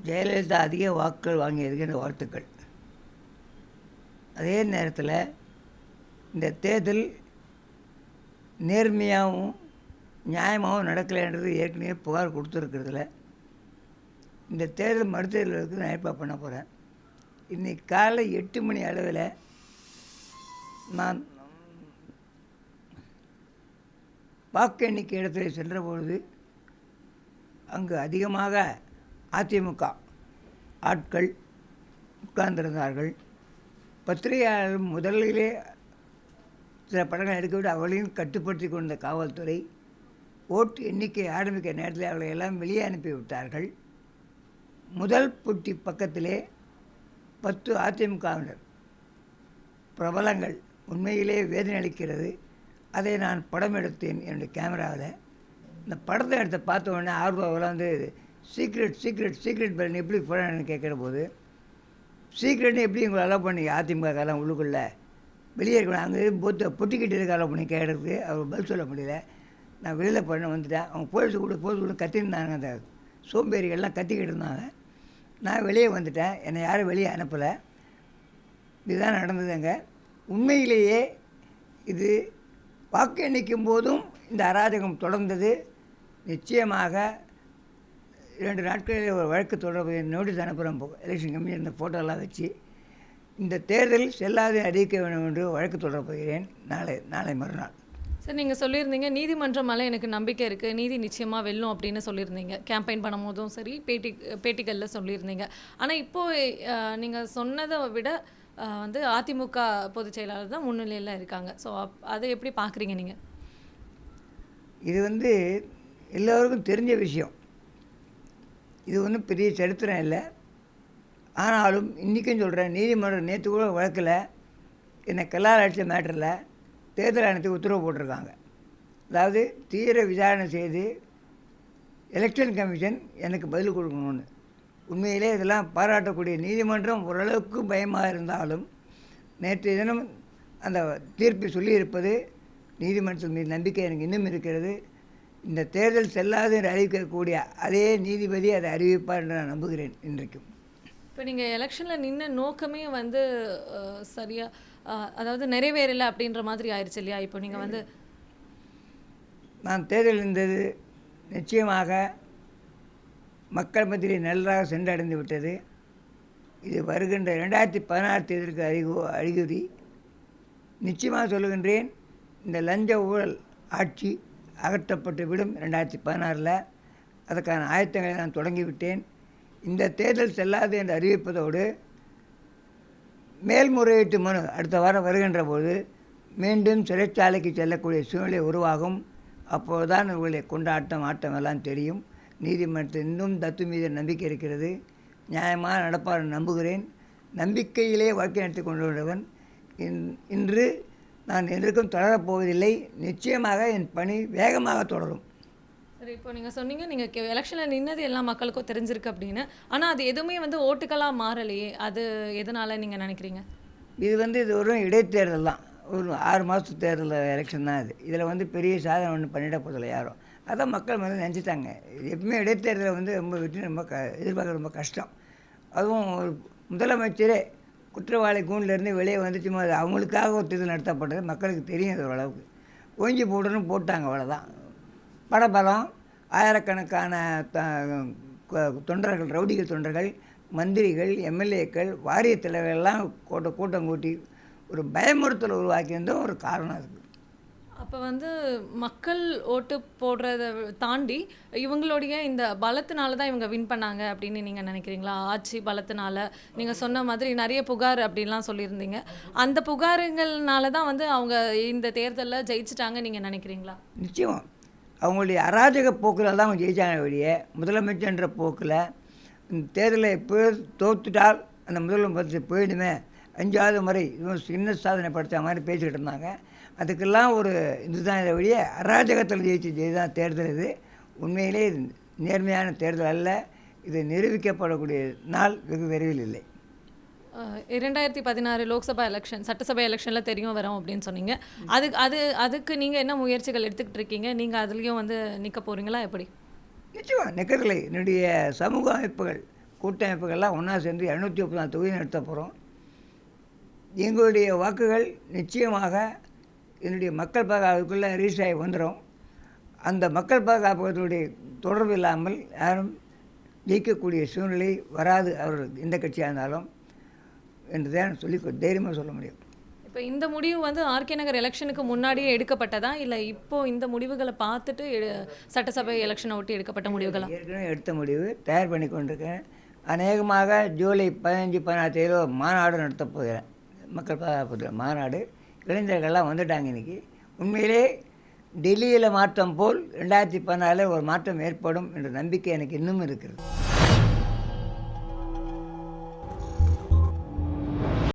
ஜெயலலிதா அதிக வாக்குகள் வாங்கியதுக்கு இந்த வாழ்த்துக்கள். அதே நேரத்தில் இந்த தேர்தல் நேர்மையாகவும் நியாயமாகவும் நடக்கலைன்றது ஏற்கனவே புகார் கொடுத்துருக்கிறதுல இந்த தேர்தல் மறுதேர்தலுக்கு நான் ஏற்பாடு பண்ண போகிறேன். இன்றைக்கி காலை 8 மணி அளவில் நான் வாக்கு எண்ணிக்கை இடத்துல சென்ற பொழுது அங்கு அதிகமாக அதிமுக ஆட்கள் உட்கார்ந்திருந்தார்கள். பத்திரிகையாளர் முதலிலே சில படங்கள் எடுக்கவிட்டு அவளையும் கட்டுப்படுத்தி கொண்ட காவல்துறை ஓட்டு எண்ணிக்கை ஆரம்பிக்க நேரத்தில் அவளை எல்லாம் வெளியே அனுப்பிவிட்டார்கள். முதல் புட்டி பக்கத்திலே 10 அதிமுகவினர் பிரபலங்கள் உண்மையிலே வேதனை அளிக்கிறது. அதை நான் படம் எடுத்தேன் என்னுடைய கேமராவில். இந்த படத்தை எடுத்து பார்த்த உடனே ஆர்வம் வந்து சீக்ரெட் பண்ணி எப்படி போடணும்னு கேட்குற போது சீக்ரெட்னு எப்படி உங்களை அலோவ் பண்ணி அதிமுகலாம் உள்ளுக்குள்ளே வெளியே இருக்கணும் அங்கே பொட்டிக்கிட்டு இருக்க அலோவ் பண்ணி கேட்குறதுக்கு அவர் பதில் சொல்ல முடியல. நான் வெளியில் பண்ண வந்துட்டேன். அவங்க போலீஸ் கூட கத்திருந்தாங்க. அந்த சோம்பேறிகள்லாம் கத்திக்கிட்டு இருந்தாங்க. நான் வெளியே வந்துட்டேன். என்னை யாரும் வெளியே அனுப்பலை. இதுதான் நடந்ததுங்க. உண்மையிலேயே இது வாக்கு எண்ணிக்கும் போதும் இந்த அராஜகம் தொடர்ந்தது. நிச்சயமாக 2 நாட்களில் ஒரு வழக்கு தொடர்பு நோட்டீஸ் அனுப்புகிறோம். எலெக்ஷன் கமிஷன் இந்த ஃபோட்டோலாம் வச்சு இந்த தேர்தல் செல்லாது அறிவிக்க வேண்டும் என்று வழக்கு தொடரப்போகிறேன் நாளை மறுநாள். சார், நீங்கள் சொல்லியிருந்தீங்க நீதிமன்றம் மேலே எனக்கு நம்பிக்கை இருக்குது, நீதி நிச்சயமாக வெல்லும் அப்படின்னு சொல்லியிருந்தீங்க. கேம்பெயின் பண்ணும் போதும் சரி, பேட்டிகளில் சொல்லியிருந்தீங்க. ஆனால் இப்போது நீங்கள் சொன்னதை விட வந்து அதிமுக பொதுச் செயலாளர் தான் முன்னிலையில் இருக்காங்க. ஸோ அதை எப்படி பார்க்குறீங்க நீங்கள்? இது வந்து எல்லோருக்கும் தெரிஞ்ச விஷயம். இது ஒன்றும் பெரிய சரித்திரம் இல்லை. ஆனாலும் இன்றைக்கும் சொல்கிறேன், நீதிமன்றம் நேற்று கூட வழக்கில் என்னை கல்லால் அடித்த மேட்டரில் தேர்தல் ஆணையத்துக்கு உத்தரவு போட்டிருக்காங்க. அதாவது தீவிர விசாரணை செய்து எலெக்ஷன் கமிஷன் எனக்கு பதில் கொடுக்கணும்னு. உண்மையிலே இதெல்லாம் பாராட்டக்கூடிய நீதிமன்றம் ஓரளவுக்கு பயமாக இருந்தாலும் நேற்று தினம் அந்த தீர்ப்பை சொல்லியிருப்பது நீதிமன்றத்தின் மீது நம்பிக்கை எனக்கு இன்னும் இருக்கிறது. இந்த தேர்தல் செல்லாது என்று அறிவிக்கக்கூடிய அதே நீதிபதி அதை அறிவிப்பார் என்று நான் நம்புகிறேன். இன்றைக்கும் இப்போ நீங்கள் எலெக்ஷனில் நின்ன நோக்கமே வந்து சரியாக அதாவது நிறைவேறலை அப்படின்ற மாதிரி ஆயிடுச்சு இல்லையா? இப்போ நீங்கள் வந்து நான் தேர்தல் இருந்தது நிச்சயமாக மக்கள் மத்தியில் நன்றாக சென்றடைந்து விட்டது. இது வருகின்ற 2016 தேர்தலுக்கு அறிகுறி. நிச்சயமாக சொல்லுகின்றேன், இந்த லஞ்ச ஊழல் ஆட்சி அகற்றப்பட்டு விடும் 2016. அதற்கான ஆயத்தங்களை நான் தொடங்கிவிட்டேன். இந்த தேர்தல் செல்லாது என்று அறிவிப்பதோடு மேல்முறையீட்டு மனு அடுத்த வாரம் வருகின்ற போது மீண்டும் சிறைச்சாலைக்கு செல்லக்கூடிய சூழ்நிலை உருவாகும். அப்போதுதான் இவர்களுடைய கொண்டாட்டம் ஆட்டம் எல்லாம் தெரியும். நீதிமன்றத்தில் இன்னும் தத்து மீது நம்பிக்கை இருக்கிறது. நியாயமாக நடப்பார் நம்புகிறேன். நம்பிக்கையிலே வாழ்க்கை நடத்தி கொண்டுள்ளவன். இன்று நான் எதற்கும் தொடரப்போவதில்லை. நிச்சயமாக என் பணி வேகமாக தொடரும். சரி, இப்போ நீங்கள் சொன்னீங்க நீங்கள் எலெக்ஷனில் நின்னது எல்லா மக்களுக்கும் தெரிஞ்சிருக்கு அப்படின்னு. ஆனால் அது எதுவுமே வந்து ஓட்டுக்களாக மாறலையே, அது எதனால் நீங்கள் நினைக்கிறீங்க? இது ஒரு இடைத்தேர்தல் தான். ஒரு 6 மாதத்து தேர்தல் எலெக்ஷன் தான் இது. இதில் பெரிய சாதனை ஒன்றும் பண்ணிட போதில்லை யாரும். அதான் மக்கள் நினச்சிட்டாங்க. எப்பவுமே இடைத்தேர்தலை ரொம்ப வெற்றி ரொம்ப எதிர்பார்க்க ரொம்ப கஷ்டம். அதுவும் ஒரு முதலமைச்சரே குற்றவாளி கூண்டிலேருந்து வெளியே வந்துச்சுமா, அது அவங்களுக்காக ஒரு தேர்தல் நடத்தப்பட்டது. மக்களுக்கு தெரியும் அது ஓரளவுக்கு. ஓஞ்சி போடணும்னு போட்டாங்க, அவ்வளோதான். படபலம், ஆயிரக்கணக்கான தொண்டர்கள், ரவுடிகள் தொண்டர்கள், மந்திரிகள், எம்எல்ஏக்கள், வாரிய தலைவர்கள்லாம் கூட்டம் கூட்டி ஒரு பயமுறுத்தல் உருவாக்கியிருந்தோம் ஒரு காரணம் இருக்குது. அப்போ வந்து மக்கள் ஓட்டு போடுறத தாண்டி இவங்களுடைய இந்த பலத்தினால தான் இவங்க வின் பண்ணாங்க அப்படின்னு நீங்கள் நினைக்கிறீங்களா? ஆட்சி பலத்தினால நீங்கள் சொன்ன மாதிரி நிறைய புகார் அப்படின்லாம் சொல்லியிருந்தீங்க. அந்த புகாருங்கள்னால தான் வந்து அவங்க இந்த தேர்தலில் ஜெயிச்சிட்டாங்க நீங்கள் நினைக்கிறீங்களா? நிச்சயம் அவங்களுடைய அராஜக போக்கில் தான் அவங்க ஜெயிச்சாங்க வெளியே. முதலமைச்சர்ன்ற போக்கில் இந்த தேர்தலை எப்போ தோற்றுட்டால் அந்த முதலமைச்சர் போயிடுமே, 5வது முறை இதுவும் சின்ன சாதனை படுத்த மாதிரி பேசிக்கிட்டு இருந்தாங்க. அதுக்கெல்லாம் ஒரு இதுதான் இதை வழியே அராஜகத்தில் ஜெயிதான் தேர்தல். இது உண்மையிலே இது நேர்மையான தேர்தல் அல்ல. இது நிரூபிக்கப்படக்கூடிய நாள் வெகு விரைவில் இல்லை. 2016 லோக்சபா எலெக்ஷன், சட்டசபை எலெக்ஷனில் தெரியும் வரும் அப்படின்னு சொன்னீங்க. அதுக்கு நீங்கள் என்ன முயற்சிகள் எடுத்துக்கிட்டு இருக்கீங்க? நீங்கள் அதுலேயும் வந்து நிற்க போகிறீங்களா எப்படி? நிச்சயமாக நிற்கிறதில்லை. என்னுடைய சமூக அமைப்புகள் கூட்டமைப்புகள்லாம் ஒன்றா சேர்ந்து 234 தொகுதி நடத்த போகிறோம். எங்களுடைய வாக்குகள் நிச்சயமாக என்னுடைய மக்கள் பாதுகாப்புக்குள்ளே ரீச் ஆகி வந்துடும். அந்த மக்கள் பாதுகாப்புடைய தொடர்பு இல்லாமல் யாரும் ஜெயிக்கக்கூடிய சூழ்நிலை வராது, அவர்கள் எந்த கட்சியாக இருந்தாலும் என்று தான் சொல்லி தைரியமாக சொல்ல முடியும். இப்போ இந்த முடிவு வந்து ஆர்கே நகர் எலெக்ஷனுக்கு முன்னாடியே எடுக்கப்பட்டதா, இல்லை இப்போ இந்த முடிவுகளை பார்த்துட்டு சட்டசபை எலெக்ஷனை ஒட்டி எடுக்கப்பட்ட முடிவுகளா? ஏற்கனவே எடுத்த முடிவு தயார் பண்ணி கொண்டிருக்கேன். அநேகமாக ஜூலை 15, 16 தேதியில் மாநாடு நடத்தப் போகிறேன். மக்கள் பாதுகாப்பு மாநாடு. இளைஞர்கள்லாம் வந்துட்டாங்க இன்றைக்கி. உண்மையிலே டெல்லியில் மாற்றம் போல் 2014 ஒரு மாற்றம் ஏற்படும் என்ற நம்பிக்கை எனக்கு இன்னும் இருக்கிறது.